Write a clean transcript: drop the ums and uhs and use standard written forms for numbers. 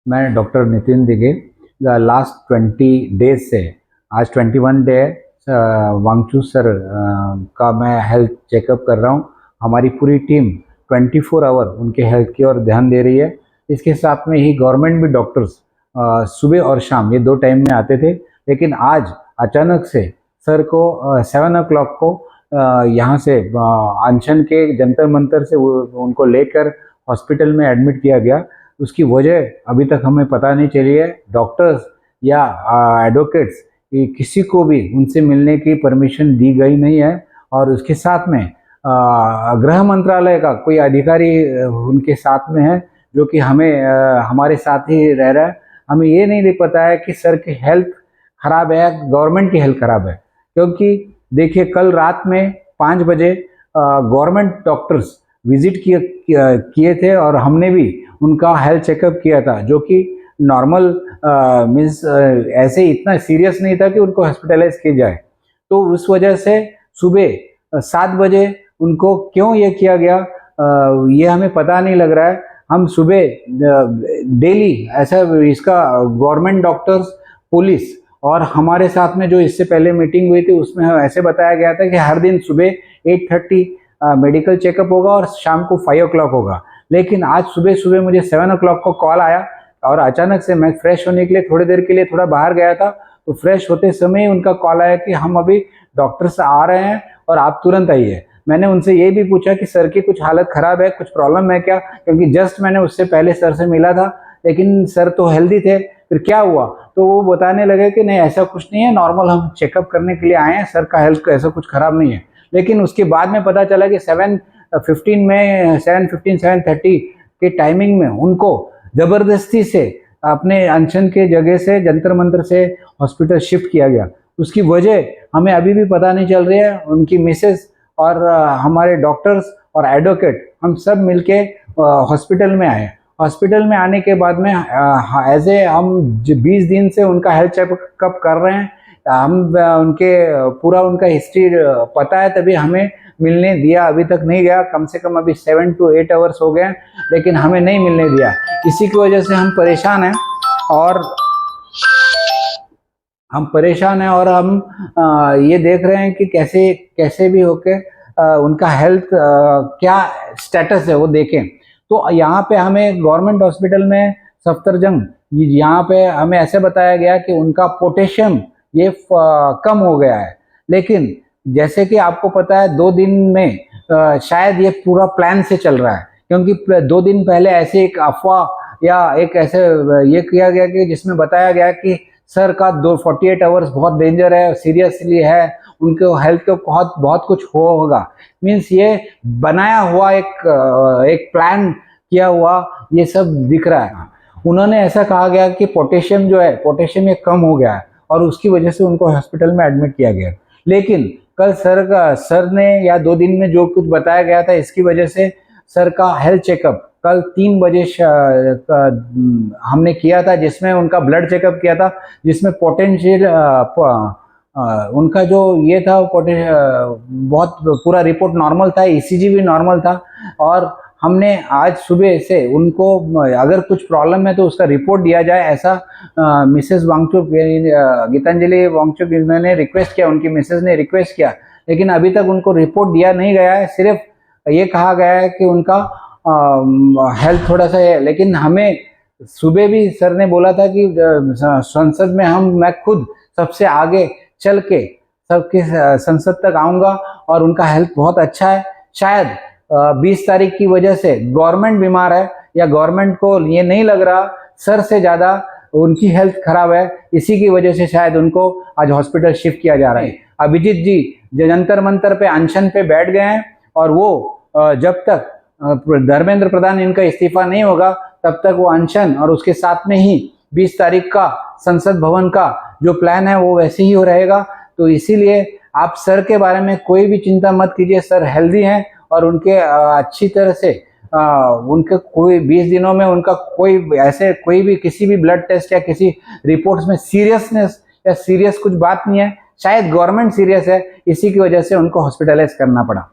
मैं डॉक्टर नितिन दिगे last 20 days से आज 21 डे वांगचू सर का मैं हेल्थ चेकअप कर रहा हूँ। हमारी पूरी टीम 24 आवर उनके हेल्थ की ओर ध्यान दे रही है। इसके साथ में ही गवर्नमेंट भी डॉक्टर्स सुबह और शाम ये 2 टाइम में आते थे, लेकिन आज अचानक से सर को 7 o'clock को यहाँ से अनशन के जंतर मंतर से उनको लेकर हॉस्पिटल में एडमिट किया गया। उसकी वजह अभी तक हमें पता नहीं चली है। डॉक्टर्स या एडवोकेट्स किसी को भी उनसे मिलने की परमिशन दी गई नहीं है, और उसके साथ में गृह मंत्रालय का कोई अधिकारी उनके साथ में है, जो कि हमारे साथ ही रह रहा है। हमें ये नहीं पता है कि सर की हेल्थ खराब है या गवर्नमेंट की हेल्थ खराब है, क्योंकि देखिए कल रात में 5 बजे गवर्नमेंट डॉक्टर्स विजिट किए थे और हमने भी उनका हेल्थ चेकअप किया था, जो कि नॉर्मल मीन्स ऐसे इतना सीरियस नहीं था कि उनको हॉस्पिटलाइज किया जाए। तो उस वजह से सुबह 7 बजे उनको क्यों ये किया गया ये हमें पता नहीं लग रहा है। हम सुबह डेली ऐसा इसका गवर्नमेंट डॉक्टर्स, पुलिस और हमारे साथ में जो इससे पहले मीटिंग हुई थी उसमें ऐसे बताया गया था कि हर दिन सुबह 8:30 मेडिकल चेकअप होगा और शाम को 5 o'clock होगा। लेकिन आज सुबह सुबह मुझे 7 o'clock को कॉल आया और अचानक से मैं फ्रेश होने के लिए थोड़ी देर के लिए थोड़ा बाहर गया था, तो फ्रेश होते समय ही उनका कॉल आया कि हम अभी डॉक्टर से आ रहे हैं और आप तुरंत आइए। मैंने उनसे ये भी पूछा कि सर की कुछ हालत खराब है, कुछ प्रॉब्लम है क्या, क्योंकि जस्ट मैंने उससे पहले सर से मिला था, लेकिन सर तो हेल्दी थे। फिर क्या हुआ, तो वो बताने लगे कि नहीं ऐसा कुछ नहीं है, नॉर्मल हम चेकअप करने के लिए आए हैं, सर का हेल्थ ऐसा कुछ खराब नहीं है। लेकिन उसके बाद में पता चला कि 7:15 में 7:30 के टाइमिंग में उनको जबरदस्ती से अपने अनशन के जगह से जंतर मंतर से हॉस्पिटल शिफ्ट किया गया। उसकी वजह हमें अभी भी पता नहीं चल रही है। उनकी मिसेस और हमारे डॉक्टर्स और एडवोकेट हम सब मिलके हॉस्पिटल में आए। हॉस्पिटल में आने के बाद में एज ए हम 20 दिन से उनका हेल्थ चेकअप कर रहे हैं। हम उनके पूरा उनका हिस्ट्री पता है, तभी हमें मिलने दिया। अभी तक नहीं गया, कम से कम अभी 7 to 8 hours हो गए, लेकिन हमें नहीं मिलने दिया। इसी की वजह से हम परेशान हैं और हम ये देख रहे हैं कि कैसे भी होके उनका हेल्थ क्या स्टेटस है वो देखें। तो यहाँ पे हमें गवर्नमेंट हॉस्पिटल में सफदरजंग यहाँ पे हमें ऐसे बताया गया कि उनका पोटेशियम ये कम हो गया है। लेकिन जैसे कि आपको पता है 2 दिन में शायद ये पूरा प्लान से चल रहा है, क्योंकि 2 दिन पहले ऐसे एक अफवाह या एक ऐसे ये किया गया कि जिसमें बताया गया कि सर का 48 आवर्स बहुत डेंजर है, सीरियसली है, उनके हेल्थ को बहुत कुछ होगा। मीन्स ये बनाया हुआ एक प्लान किया हुआ ये सब दिख रहा है। उन्होंने ऐसा कहा गया कि पोटेशियम जो है, पोटेशियम ये कम हो गया है और उसकी वजह से उनको हॉस्पिटल में एडमिट किया गया। लेकिन कल सर ने या 2 दिन में जो कुछ बताया गया था, इसकी वजह से सर का हेल्थ चेकअप कल 3 बजे हमने किया था, जिसमें उनका ब्लड चेकअप किया था, जिसमें पोटेंशियल उनका जो ये था बहुत पूरा रिपोर्ट नॉर्मल था, ईसीजी भी नॉर्मल था। और हमने आज सुबह से उनको अगर कुछ प्रॉब्लम है तो उसका रिपोर्ट दिया जाए, ऐसा मिसेस वांगचुक गीतांजलि वांगचुक ने रिक्वेस्ट किया, उनकी मिसेस ने रिक्वेस्ट किया। लेकिन अभी तक उनको रिपोर्ट दिया नहीं गया है, सिर्फ ये कहा गया है कि उनका हेल्थ थोड़ा सा है। लेकिन हमें सुबह भी सर ने बोला था कि संसद में मैं खुद सबसे आगे चल के सबके संसद तक आऊँगा और उनका हेल्थ बहुत अच्छा है। शायद 20 तारीख की वजह से गवर्नमेंट बीमार है या गवर्नमेंट को ये नहीं लग रहा सर से ज़्यादा उनकी हेल्थ खराब है, इसी की वजह से शायद उनको आज हॉस्पिटल शिफ्ट किया जा रहा है। अभिजीत जी जंतर मंतर पे अनशन पे बैठ गए हैं और वो जब तक धर्मेंद्र प्रधान इनका इस्तीफा नहीं होगा तब तक वो अनशन और उसके साथ में ही 20 तारीख का संसद भवन का जो प्लान है वो वैसे ही हो रहेगा। तो इसीलिए आप सर के बारे में कोई भी चिंता मत कीजिए, सर हेल्दी हैं और उनके अच्छी तरह से उनके कोई 20 दिनों में उनका कोई भी किसी भी ब्लड टेस्ट या किसी रिपोर्ट्स में सीरियसनेस या सीरियस कुछ बात नहीं है। शायद गवर्नमेंट सीरियस है, इसी की वजह से उनको हॉस्पिटलाइज करना पड़ा।